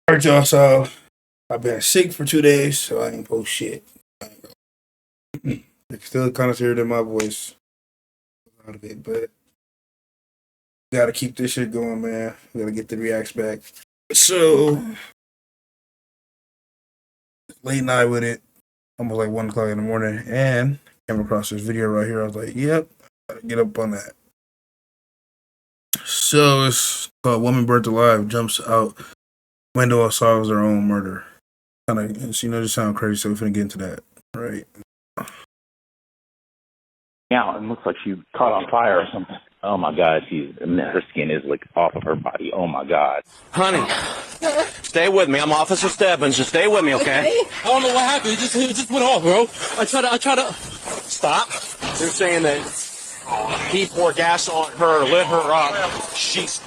Alright, y'all. So I've been sick for 2 days, so I ain't post shit. It's still kind of heard in my voice out of it, but gotta keep this shit going, man. Gotta get the reacts back. So late night with it, almost like 1 o'clock in the morning, and came across this video right here. I was like, "Yep, gotta get up on that." So it's called "Woman Burnt Alive Jumps Out Window and Solves Her Own Murder." Kind of, just sound crazy. So we're gonna get into that, right? Yeah, it looks like she caught on fire or something. Oh my God, her skin is like off of her body. Oh my God. Honey, stay with me. I'm Officer Stebbins. Just stay with me, okay? I don't know what happened. It just went off, bro. I try to Stop. They're saying that he poured gas on her, lit her up. She's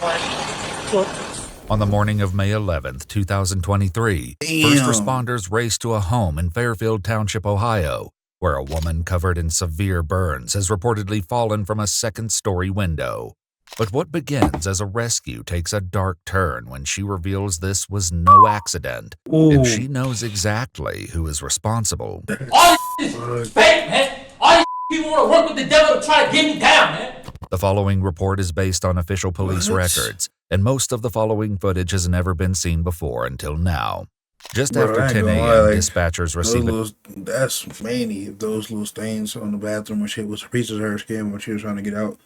On the morning of May 11th, 2023, first responders raced to a home in Fairfield Township, Ohio, where a woman covered in severe burns has reportedly fallen from a second-story window. But what begins as a rescue takes a dark turn when she reveals this was no accident, and she knows exactly who is responsible. all this is fake, man. All these people want to work with the devil to try to get me down, man. The following report is based on official police records, and most of the following footage has never been seen before until now. Just after 10 a.m., dispatchers received that's mainly those little stains on the bathroom when shit was pieces of her skin when she was trying to get out.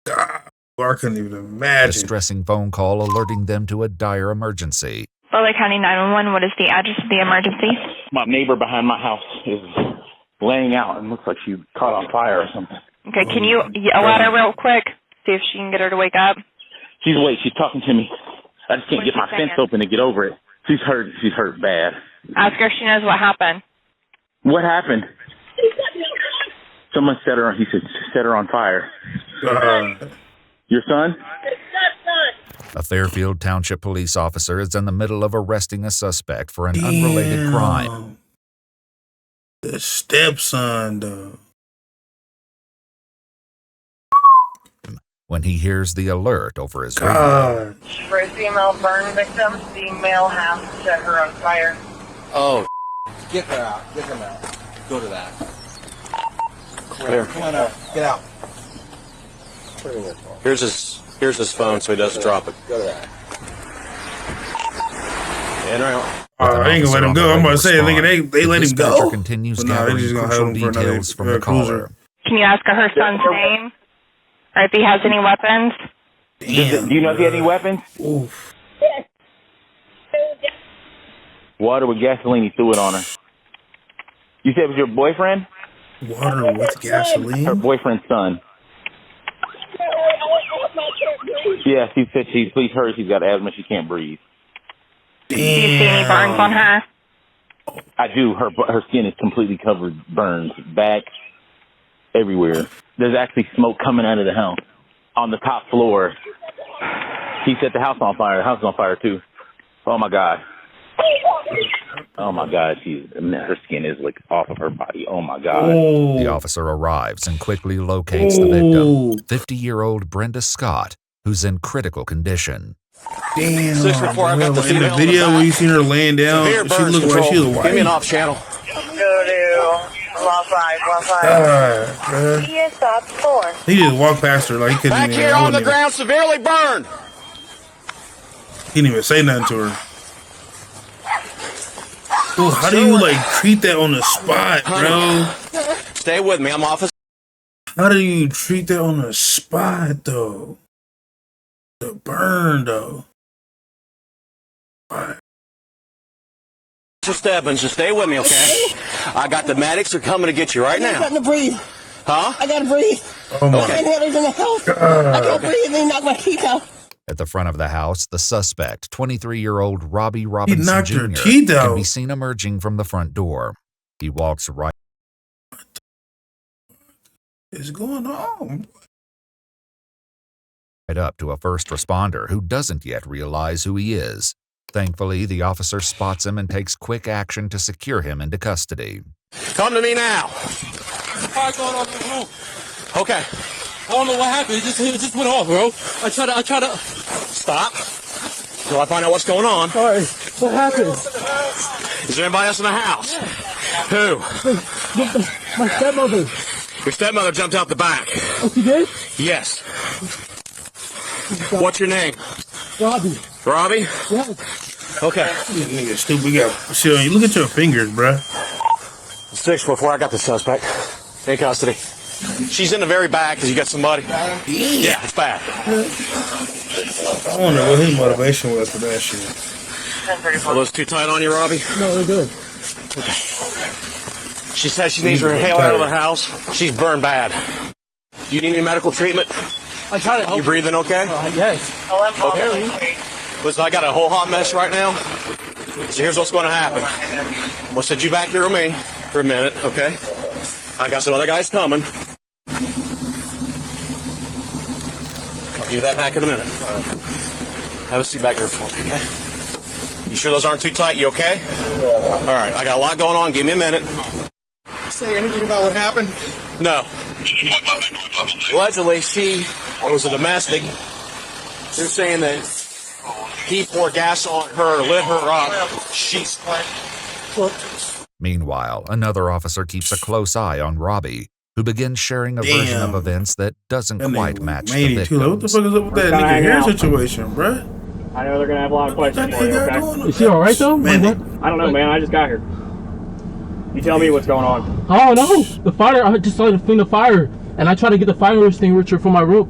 God, I couldn't even imagine. a distressing phone call alerting them to a dire emergency. Butler County 911, what is the address of the emergency? My neighbor behind my house is laying out and looks like she caught on fire or something. Okay, can you yell at her real quick? See if she can get her to wake up. She's awake. She's talking to me. I just can't get my fence open to get over it. She's hurt. She's hurt bad. Ask her if she knows what happened. What happened? Someone set her. He said set her on fire. Your son? A Fairfield Township police officer is in the middle of arresting a suspect for an unrelated crime. The stepson, though. When he hears the alert over his God. For a female burn victim, the male has set her on fire. Oh, get her out. Get him out. Go to that. Clear. Come on out. Get out. Here's his phone so he doesn't drop it. Go to that. And right. I ain't gonna let him go. I'm about to say, they let him go. Continues gathering crucial details from the caller. Can you ask her son's name? Or if he has any weapons? Do you know if he had any weapons? Oof. Water with gasoline, he threw it on her. You said it was your boyfriend? Water with gasoline? Her boyfriend's son. Yes, he said please hurry. She's got asthma. She can't breathe. Damn. Do you see any burns on her? I do. Her skin is completely covered burns. Back, everywhere. There's actually smoke coming out of the house. On the top floor. He set the house on fire. The house is on fire, too. Oh, my God. Oh, my God. Her skin is, like, off of her body. Oh, my God. The officer arrives and quickly locates the victim, 50-year-old Brenda Scott, who's in critical condition. Damn. 614, I got the In the video where you seen her laying down, Severe she looked like she was white. Give me an off channel. Go to 105. God, He is stop 4. he just walked past her like he couldn't Back even. here on the ground, severely burned. He didn't even say nothing to her. Ooh, how do you treat that on the spot, bro? Stay with me. I'm Officer. How do you treat that on the spot, though? The burn, though. Why? Stebbins, just stay with me, okay? I got the medics. They're coming to get you right now. I got to breathe. Huh? I got to breathe. Oh my I can't have it in the house. I can't breathe and they knock my teeth out. At the front of the house, the suspect, 23-year-old Robbie Robinson knocked Jr., her teeth out. can be seen emerging from the front door. He walks right What's going on? up to a first responder who doesn't yet realize who he is. Thankfully, the officer spots him and takes quick action to secure him into custody. Come to me now. Fire going off in the roof. Okay. I don't know what happened. It just went off, bro. I try to Stop. until I find out what's going on. Sorry. What happened? Is there anybody else in the house? Who? My stepmother. Your stepmother jumped out the back. Oh, she did? Yes. What's your name? Robbie. Robbie? Yes. Okay. This nigga stupid. We got shit. You look at your fingers, bruh. 6 before I got the suspect in custody. She's in the very back because you got some muddy. Yeah, it's bad. I wonder what his motivation was for that shit. Are those too tight on you, Robbie? No, they're good. Okay. She says she needs her hell out of the house. She's burned bad. You need any medical treatment? I tried to help. You breathing okay? Yes. Okay. Listen, I got a whole hot mess right now. So here's what's going to happen. We'll set you back here with me for a minute, okay? I got some other guys coming. I'll give you that back in a minute. Have a seat back here for me, okay? You sure those aren't too tight? You okay? All right, I got a lot going on. Give me a minute. Say anything about what happened? No. Allegedly, she was a domestic. They're saying that he poured gas on her, lit her up. She's... Meanwhile, another officer keeps a close eye on Robbie, who begins sharing a version of events that doesn't quite match the victims. What the fuck is up with that nigga hair situation, bruh? I know they're gonna have a lot of questions for you, okay? Is she alright though? Man, I don't know, man. I just got here. You tell me what's going on. Oh no! The fire. I just started to feel the fire, and I tried to get the fire extinguisher from my room.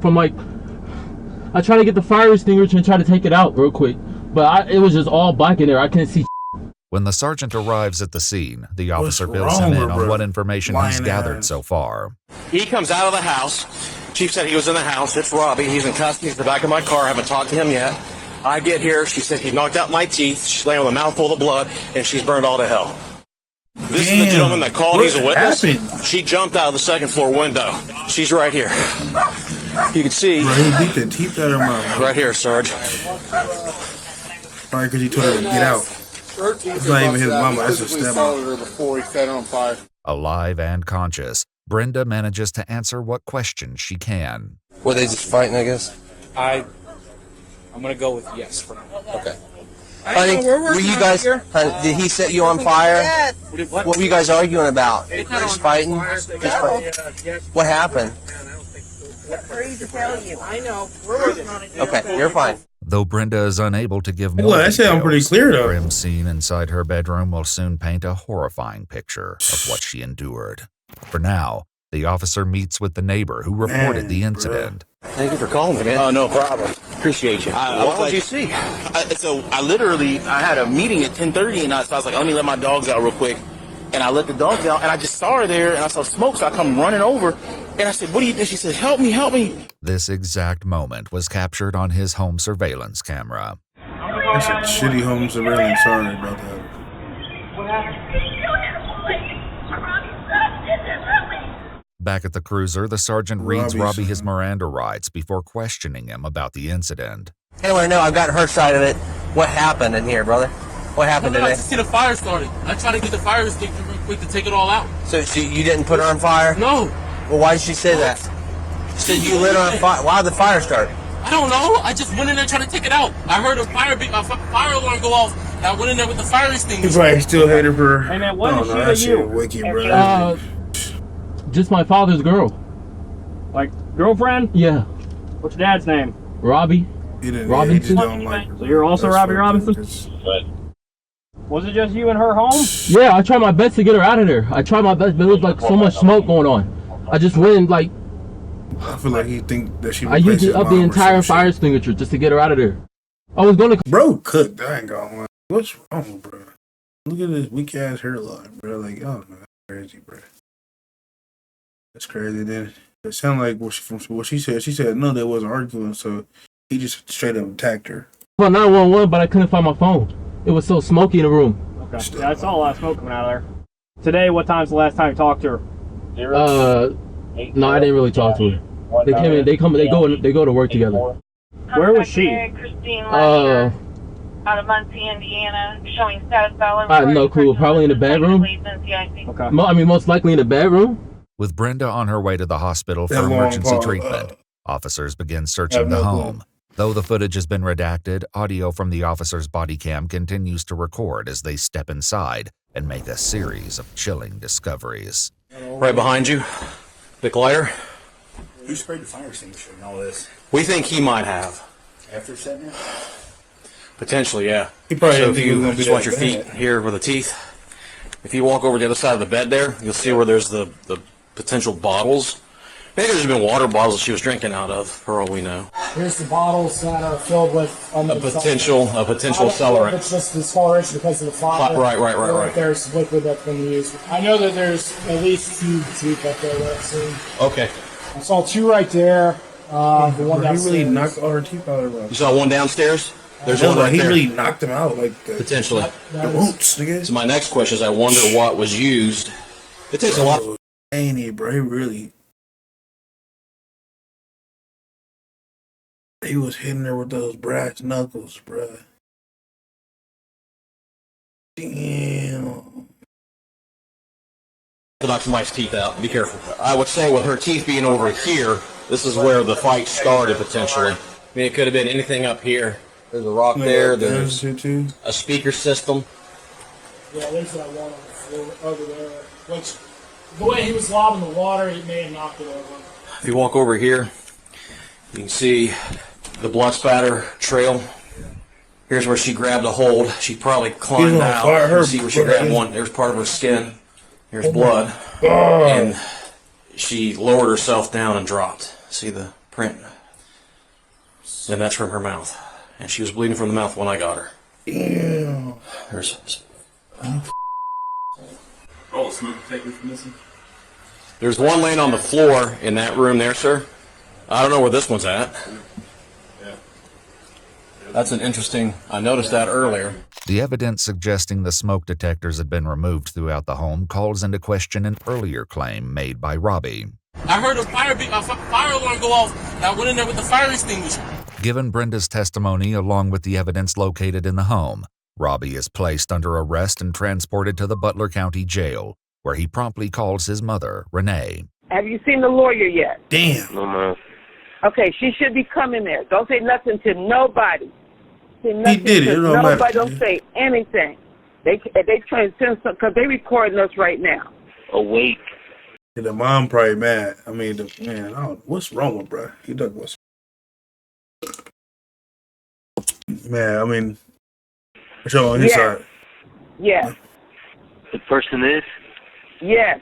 I tried to get the fire extinguisher and try to take it out real quick, but it was just all black in there. I couldn't see. When the sergeant arrives at the scene, the officer fills him in on what information he's gathered so far. He comes out of the house. Chief said he was in the house. It's Robbie. He's in custody. He's in the back of my car. I haven't talked to him yet. I get here. She said he knocked out my teeth. She's laying with a mouthful of blood, and she's burned all to hell. This is the gentleman that called. He's a witness. Happened? She jumped out of the second floor window. She's right here. You can see. Bro, he beat the teeth out of her mouth. Right here, Sarge. Probably because he told her to get out. It's not even his mama. That's his stepmom. Before he set her on fire. Alive and conscious, Brenda manages to answer what questions she can. Were they just fighting, I guess? I'm gonna go with yes for now. Okay. Honey, were you guys, did he set you on fire? What were you guys arguing about? Just fighting? What happened? I know. We're working on it. Okay, you're fine. Though Brenda is unable to give more Well, that sounds pretty clear, though. the grim scene inside her bedroom will soon paint a horrifying picture of what she endured. For now, the officer meets with the neighbor who reported the incident. Thank you for calling me, man. Oh, no problem. Appreciate you. What did you see? I had a meeting at 10:30, and so I was like, let me let my dogs out real quick. And I let the dogs out, and I just saw her there, and I saw smoke, so I come running over. And I said, what do you do? She said, help me, help me. This exact moment was captured on his home surveillance camera. That's a shitty home surveillance. Sorry about that. Back at the cruiser, the sergeant reads Robbie his Miranda rights before questioning him about the incident. I want to know, I've got her side of it. What happened in here, brother? What happened today? I just see the fire started. I tried to get the fire extinguisher real quick to take it all out. So you didn't put her on fire? No. Well, why did she say that? She said you lit her on fire. Why did the fire start? I don't know. I just went in there trying to take it out. I heard a fire alarm go off, and I went in there with the fire extinguisher. He's probably still hated for. Hey man, what is she that to shit you? wicked, bro. Just my father's girl. Like girlfriend? Yeah. What's your dad's name? Robbie. Robinson. So you're also Robbie Robinson? Was it just you and her home? Yeah, I tried my best to get her out of there. I tried my best, but it was like so much smoke going on. I just went like. I feel like he think that she. I used up the entire fire extinguisher just to get her out of there. I was gonna. Bro, cooked. I ain't gonna lie. What's wrong, bro? Look at this weak ass hairline, bro. Like, oh no, that's crazy, bro. That's crazy. Then it sounded like from what she said. She said no, they wasn't arguing, so he just straight up attacked her. Well, 911, but I couldn't find my phone. It was so smoky in the room. Okay. Yeah, I saw a lot of smoke coming out of there. Today, what time's the last time you talked to her? No, I didn't really talk to her. They came in. They go to work together. Where was she? Christine Lester, out of Muncie, Indiana, showing status ballot. I have no clue. Probably in the bedroom. Okay. I mean, most likely in the bedroom. With Brenda on her way to the hospital for emergency treatment, officers begin searching the home. Though the footage has been redacted, audio from the officer's body cam continues to record as they step inside and make a series of chilling discoveries. Right behind you, Big lighter. Who sprayed the fire extinguisher and all this? We think he might have. After setting it? Potentially, yeah. He probably so didn't if think it was you gonna just be watch that your feet bad. here with the teeth, if you walk over to the other side of the bed there, you'll see where there's the potential bottles. Maybe there's been water bottles she was drinking out of, for all we know. Here's the bottles that are filled with A potential accelerant. It's just discoloration because of the fire. Right. There's liquid that's been used. I know that there's at least 2 teeth up there that I've seen. Okay. I saw 2 right there. The one Bro, he downstairs. really knocked all her teeth out of her. You saw one downstairs? There's Yeah, one like, right he there. really knocked him out, like the, Potentially. the roots, nigga. So my next question is, I wonder what was used. It takes a lot. Ain't he, bro? He really. He was hitting her with those brass knuckles, bro. Damn. To knock somebody's teeth out. Be careful. I would say with her teeth being over here, this is where the fight started potentially. I mean, it could have been anything up here. There's a rock there. There's a speaker system. Yeah, there's that one on the floor over there. Which, the way he was lobbing the water, he may have knocked it over. If you walk over here, you can see the blood spatter trail. Here's where she grabbed a hold. She probably climbed out. You can see where she grabbed one. There's part of her skin. Here's blood. And she lowered herself down and dropped. See the print? And that's from her mouth. And she was bleeding from the mouth when I got her. Damn. Oh, smoke detectors missing? There's one laying on the floor in that room there, sir. I don't know where this one's at. That's an interesting, I noticed that earlier. The evidence suggesting the smoke detectors had been removed throughout the home calls into question an earlier claim made by Robbie. I heard a fire alarm go off, and I went in there with the fire extinguisher. Given Brenda's testimony along with the evidence located in the home, Robbie is placed under arrest and transported to the Butler County Jail, where he promptly calls his mother, Renee. Have you seen the lawyer yet? Damn. No, ma'am. Okay, she should be coming there. Don't say nothing to nobody. Say He nothing did it. to It don't matter. nobody. Don't say anything. They trying to send some because they recording us right now. Awake. The mom probably mad. I mean, man, I don't, what's wrong with bro? He does what's. Man, I mean, what's on his side? Yes. The person is? Yes.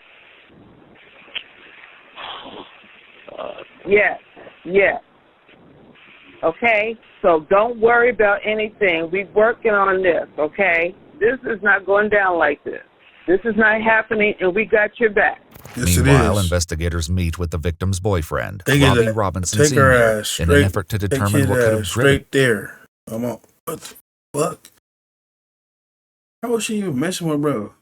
Yes. Okay? So don't worry about anything. We're working on this, okay? This is not going down like this. This is not happening, and we got your back. Yes, Meanwhile, investigators meet with the victim's boyfriend, Take Robbie it, Robinson take Sr., her ass in straight, an effort to determine what could have driven. straight there. I'm on. What the fuck? How was she even messing with bro?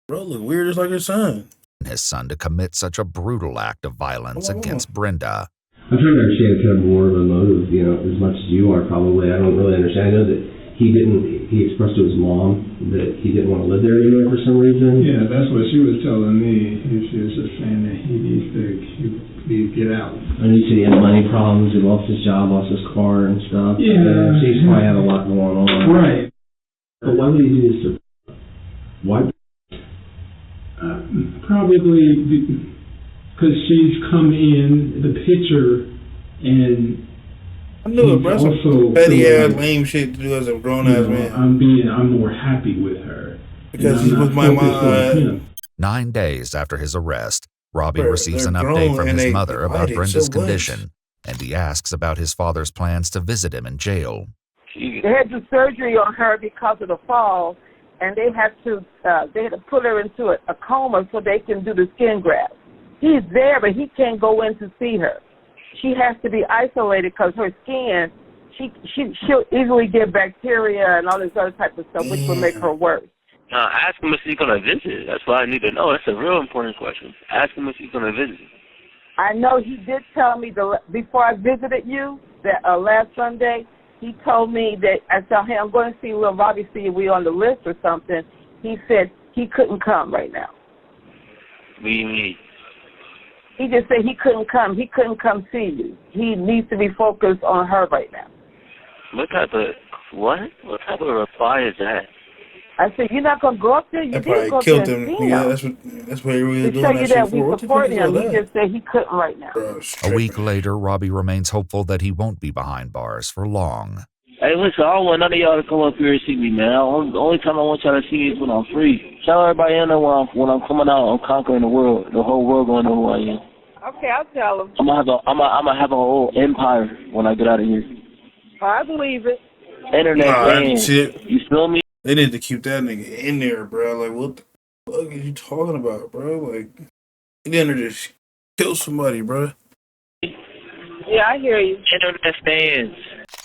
Bro look weird just like his son. His son to commit such a brutal act of violence against Brenda. I'm trying to understand kind of more of a motive, as much as you are probably. I don't really understand. I know that he expressed to his mom that he didn't want to live there anymore for some reason. Yeah, that's what she was telling me. She was just saying that he needs to get out. And he said he had money problems, he lost his job, lost his car and stuff. Yeah. So he's probably had a lot going on. Right. But why would he do this to why? Probably because she's come in the picture and I knew it, bro. That's some petty ass, lame shit to do as a grown ass man. I'm more happy with her because he was my mom. 9 days after his arrest, Robbie receives an update from his mother about Brenda's condition, and he asks about his father's plans to visit him in jail. They had to do surgery on her because of the fall, and they had to put her into a coma so they can do the skin graft. He's there, but he can't go in to see her. She has to be isolated because her skin, she'll easily get bacteria and all this other type of stuff, which will make her worse. Ask him if he's going to visit. That's what I need to know. That's a real important question. Ask him if he's going to visit. I know he did tell me before I visited you that last Sunday. He told me that I said, "Hey, I'm going to see Will Robbie see if we on the list or something." He said he couldn't come right now. What do you mean? He just said he couldn't come. He couldn't come see you. He needs to be focused on her right now. What type of reply is that? I said, you're not gonna go up there. You That did probably go up killed there and him. see Yeah, him. that's what he really To doing show that you shit that for. we What the support fuck is all him. He that? just said he couldn't right now. Bro, A week later, Robbie remains hopeful that he won't be behind bars for long. Hey, listen, I don't want none of y'all to come up here and see me, man. The only time I want y'all to see me is when I'm free. Tell everybody I know when I'm coming out, I'm conquering the world. The whole world gonna know who I am. Okay, I'll tell him. I'm gonna have a whole empire when I get out of here. I believe it. Internet man, shit. You feel me? They need to keep that nigga in there, bro. Like, what the fuck are you talking about, bro? Like, he didn't just kill somebody, bro. Yeah, I hear you. Internet fans.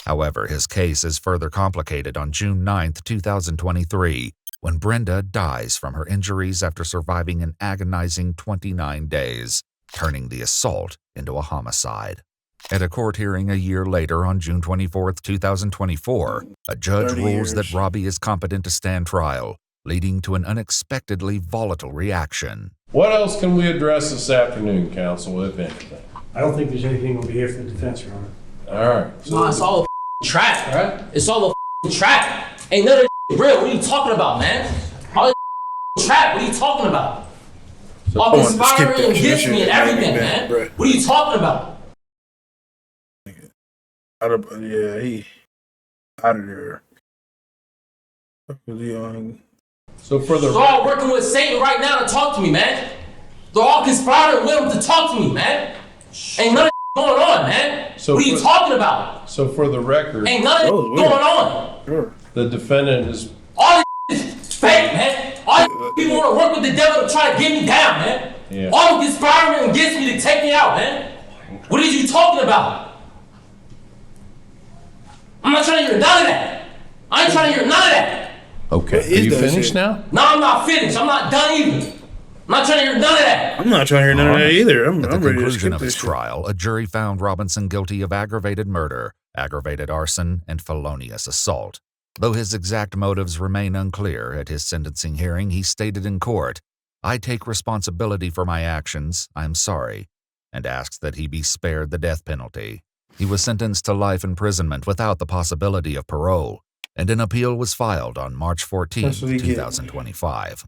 However, his case is further complicated on June 9th, 2023, when Brenda dies from her injuries after surviving an agonizing 29 days, turning the assault into a homicide. At a court hearing a year later on June 24th, 2024, a judge 30 rules years. that Robbie is competent to stand trial, leading to an unexpectedly volatile reaction. What else can we address this afternoon, counsel, if anything? I don't think there's anything over here for the defense, Your Honor. All right. Nah, it's all a trap, bro. It's all a trap. Ain't none of this real. What are you talking about, man? All this trap. What are you talking about? All conspiring against me and everything, man. Bro. What are you talking about? Yeah, he out of there. What was he on? So for the They're all working with Satan right now to talk to me, man. They're all conspiring with him to talk to me, man. Ain't none of going on, man. So what are you talking about? So for the record, Ain't none of going on. Sure. The defendant is All this is fake, man. All these people want to work with the devil to try to get me down, man. Yeah. All them conspiring against me to take me out, man. What are you talking about? I'm not trying to hear none of that. I ain't trying to hear none of that. okay. Are you finished now? No, I'm not finished. I'm not done either. I'm not trying to hear none of that. I'm not trying to hear none of that either. At the I'm ready to conclusion skip of his this trial, a jury found Robinson guilty of aggravated murder, aggravated arson, and felonious assault. Though his exact motives remain unclear, at his sentencing hearing he stated in court, "I take responsibility for my actions, I'm sorry," and asked that he be spared the death penalty. He was sentenced to life imprisonment without the possibility of parole, and an appeal was filed on March 14, That's what he get. 2025.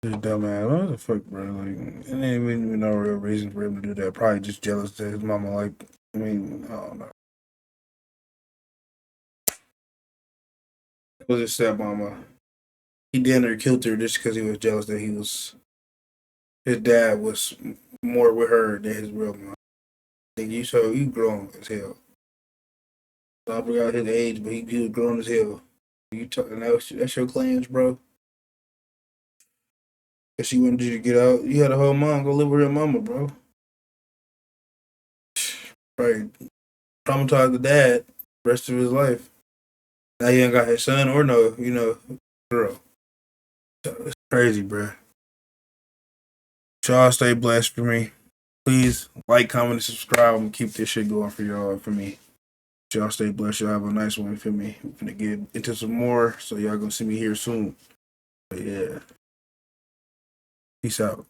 This dumbass. What the fuck, bro? Like, and then we didn't even no real reason for him to do that. Probably just jealous that his mama, like, I mean, I don't know. It was his stepmama. He didn't or killed her just because he was jealous that his dad was more with her than his real mom. Think you grown as hell. I forgot his age, but he was grown as hell. You talking that's your claims, bro. If she wanted you to get out, you had a whole mom. Go live with her mama, bro. Right. Traumatized the dad the rest of his life. Now he ain't got his son or no, girl. So it's crazy, bro. Y'all stay blessed for me. Please like, comment, and subscribe. I'm gonna keep this shit going for y'all, for me. Y'all stay blessed. Y'all have a nice one for me. I'm gonna get into some more, so y'all gonna see me here soon. But yeah. Peace out.